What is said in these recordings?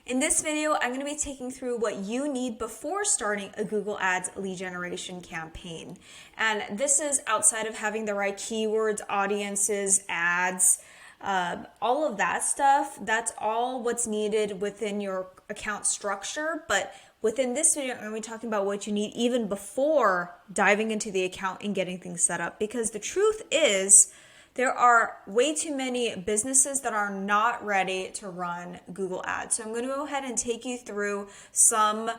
In this video, I'm going to be taking through what you need before starting a Google Ads lead generation campaign. And this is outside of having the right keywords, audiences, ads, all of that stuff. That's all what's needed within your account structure. But within this video, I'm going to be talking about what you need even before diving into the account and getting things set up. Because the truth is, there are way too many businesses that are not ready to run Google Ads. So I'm going to go ahead and take you through some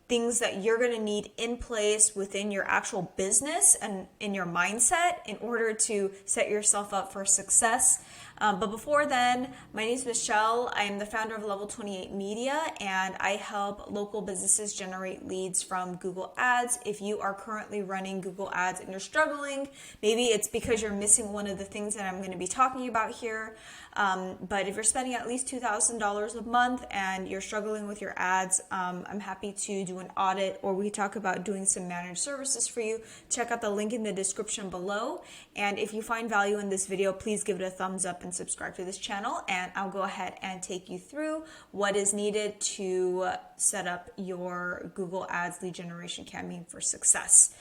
things that you're going to need in place within your actual business and in your mindset in order to set yourself up for success. But before then, my name is Michelle. I am the founder of Level 28 Media, and I help local businesses generate leads from Google Ads. If you are currently running Google Ads and you're struggling, maybe it's because you're missing one of the things that I'm going to be talking about here. But if you're spending at least $2,000 a month and you're struggling with your ads, I'm happy to do an audit, or we talk about doing some managed services for you. Check out the link in the description below. And if you find value in this video, please give it a thumbs up and subscribe to this channel, and I'll go ahead and take you through what is needed to set up your Google Ads lead generation campaign for success.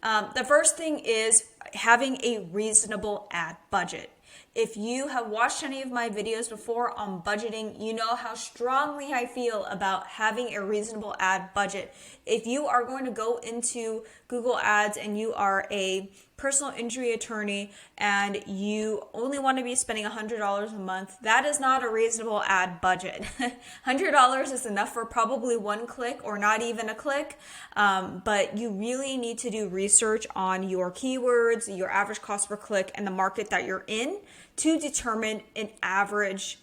The first thing is having a reasonable ad budget. If you have watched any of my videos before on budgeting, you know how strongly I feel about having a reasonable ad budget. If you are going to go into Google Ads and you are a personal injury attorney and you only want to be spending $100 a month, that is not a reasonable ad budget. $100 is enough for probably one click or not even a click, but you really need to do research on your keywords, your average cost per click, and the market that you're in to determine an average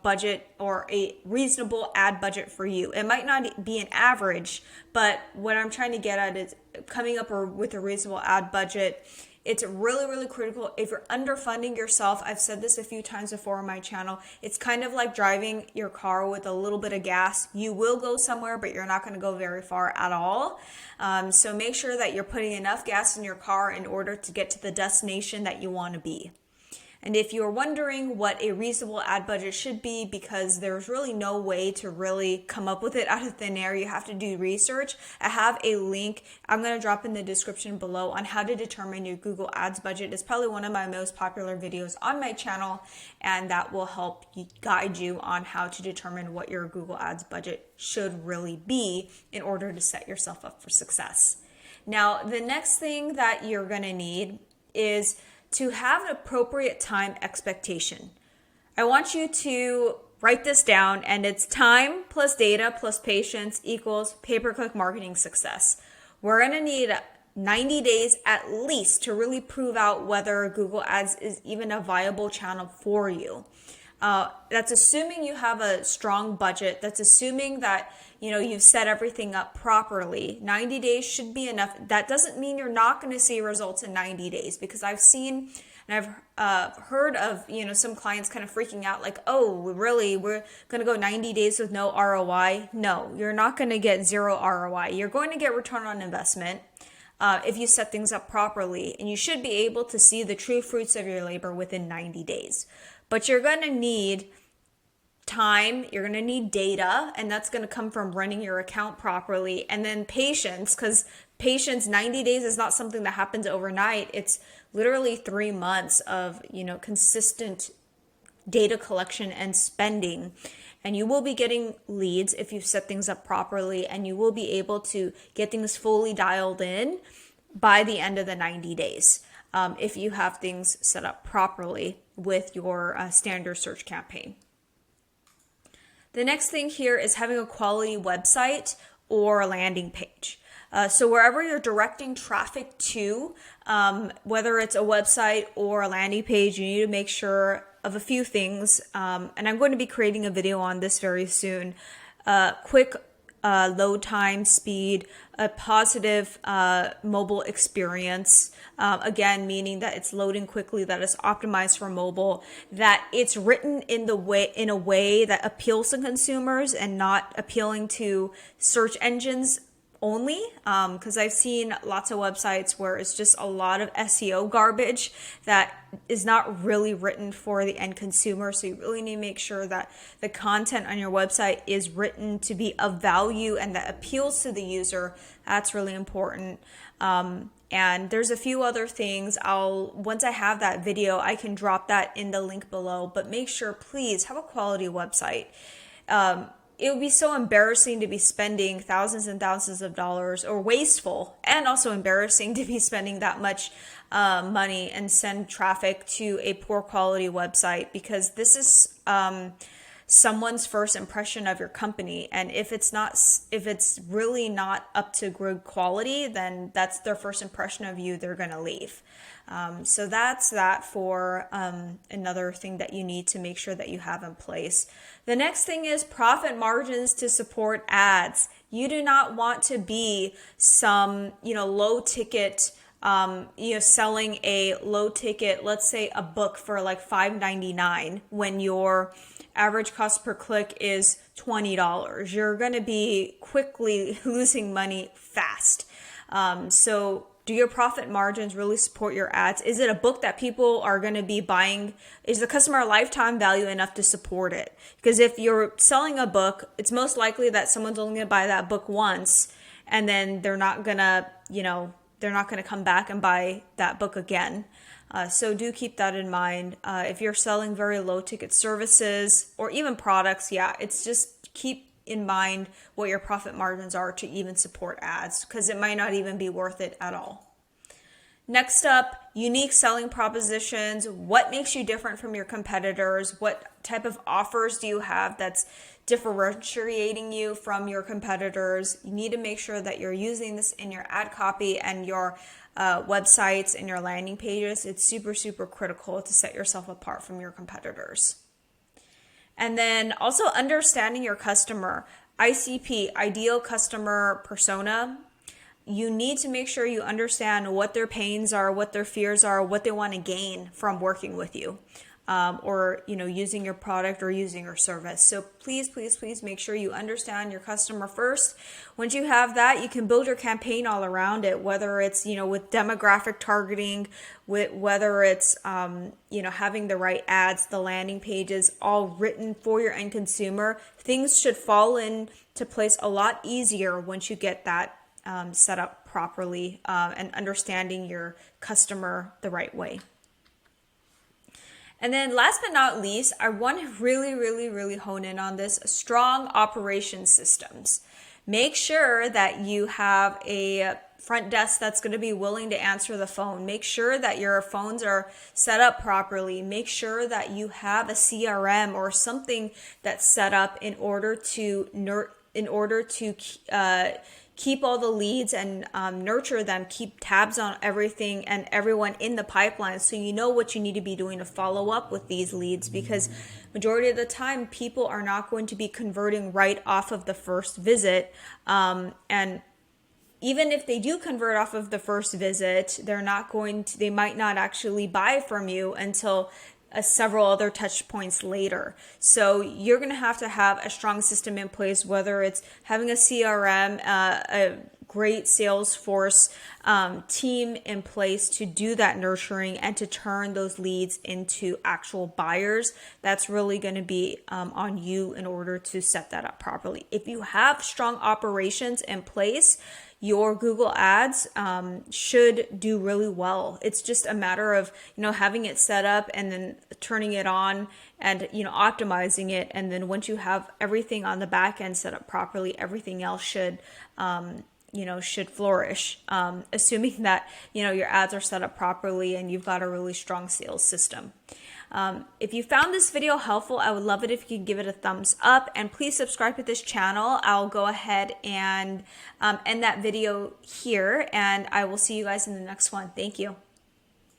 budget or a reasonable ad budget for you. It might not be an average, but what I'm trying to get at is coming up with a reasonable ad budget. It's really, really critical. If you're underfunding yourself, I've said this a few times before on my channel, it's kind of like driving your car with a little bit of gas. You will go somewhere, but you're not going to go very far at all. So make sure that you're putting enough gas in your car in order to get to the destination that you want to be. And if you're wondering what a reasonable ad budget should be, because there's really no way to really come up with it out of thin air, you have to do research. I have a link I'm going to drop in the description below on how to determine your Google Ads budget. It's probably one of my most popular videos on my channel, and that will help guide you on how to determine what your Google Ads budget should really be in order to set yourself up for success. Now, the next thing that you're going to need is to have an appropriate time expectation. I want you to write this down, and it's time plus data plus patience equals pay-per-click marketing success. We're going to need 90 days at least to really prove out whether Google Ads is even a viable channel for you. That's assuming you have a strong budget. That's assuming that you've set everything up properly. 90 days should be enough. That doesn't mean you're not going to see results in 90 days, because I've seen and I've heard of some clients kind of freaking out like, oh, really, we're going to go 90 days with no ROI. No, you're not going to get zero ROI. You're going to get return on investment if you set things up properly, and you should be able to see the true fruits of your labor within 90 days. But you're going to need time, you're going to need data, and that's going to come from running your account properly, and then patience, because patience, 90 days is not something that happens overnight. It's literally 3 months of consistent data collection and spending, and you will be getting leads if you set things up properly, and you will be able to get things fully dialed in by the end of the 90 days. If you have things set up properly with your standard search campaign. The next thing here is having a quality website or a landing page. So wherever you're directing traffic to, whether it's a website or a landing page, you need to make sure of a few things. And I'm going to be creating a video on this very soon. Quick load time, speed, a positive mobile experience. Again, meaning that it's loading quickly, that it's optimized for mobile, that it's written in a way that appeals to consumers and not appealing to search engines only, because I've seen lots of websites where it's just a lot of SEO garbage that is not really written for the end consumer. So you really need to make sure that the content on your website is written to be of value and that appeals to the user. That's really important. And there's a few other things. Once I have that video, I can drop that in the link below, but make sure, please, have a quality website. It would be so embarrassing to be spending thousands and thousands of dollars, or wasteful and also embarrassing to be spending that much money and send traffic to a poor quality website, because this is someone's first impression of your company. And if it's really not up to good quality, then that's their first impression of you. They're going to leave. So that's that for another thing that you need to make sure that you have in place. The next thing is profit margins to support ads. You do not want to be some, low ticket, selling a low ticket, let's say a book for like $5.99 when your average cost per click is $20. You're going to be quickly losing money fast. So do your profit margins really support your ads? Is it a book that people are going to be buying? Is the customer lifetime value enough to support it? Because if you're selling a book, it's most likely that someone's only going to buy that book once, and then they're not going to come back and buy that book again. So do keep that in mind. If you're selling very low ticket services or even products, it's just keep in mind what your profit margins are to even support ads, because it might not even be worth it at all. Next up, unique selling propositions. What makes you different from your competitors? What type of offers do you have that's differentiating you from your competitors? You need to make sure that you're using this in your ad copy and your websites and your landing pages. It's super, super critical to set yourself apart from your competitors. And then also understanding your customer, ICP, ideal customer persona. You need to make sure you understand what their pains are, what their fears are, what they want to gain from working with you, or using your product or using your service. So please, please, please make sure you understand your customer first. Once you have that, you can build your campaign all around it, whether it's with demographic targeting, whether it's having the right ads, the landing pages, all written for your end consumer. Things should fall into place a lot easier once you get that set up properly and understanding your customer the right way. And then last but not least, I want to really, really, really hone in on this: strong operation systems. Make sure that you have a front desk that's going to be willing to answer the phone. Make sure that your phones are set up properly. Make sure that you have a CRM or something that's set up in order to keep all the leads and nurture them, keep tabs on everything and everyone in the pipeline, so you know what you need to be doing to follow up with these leads, because majority of the time people are not going to be converting right off of the first visit. And even if they do convert off of the first visit, they might not actually buy from you until several other touch points later. So you're going to have a strong system in place, whether it's having a CRM, a great Salesforce team in place to do that nurturing and to turn those leads into actual buyers. That's really going to be on you in order to set that up properly. If you have strong operations in place, your Google Ads should do really well. It's just a matter of having it set up and then turning it on and optimizing it. And then once you have everything on the back end set up properly, everything else should flourish, assuming that your ads are set up properly and you've got a really strong sales system. If you found this video helpful, I would love it if you could give it a thumbs up, and please subscribe to this channel. I'll go ahead and end that video here, and I will see you guys in the next one. Thank you.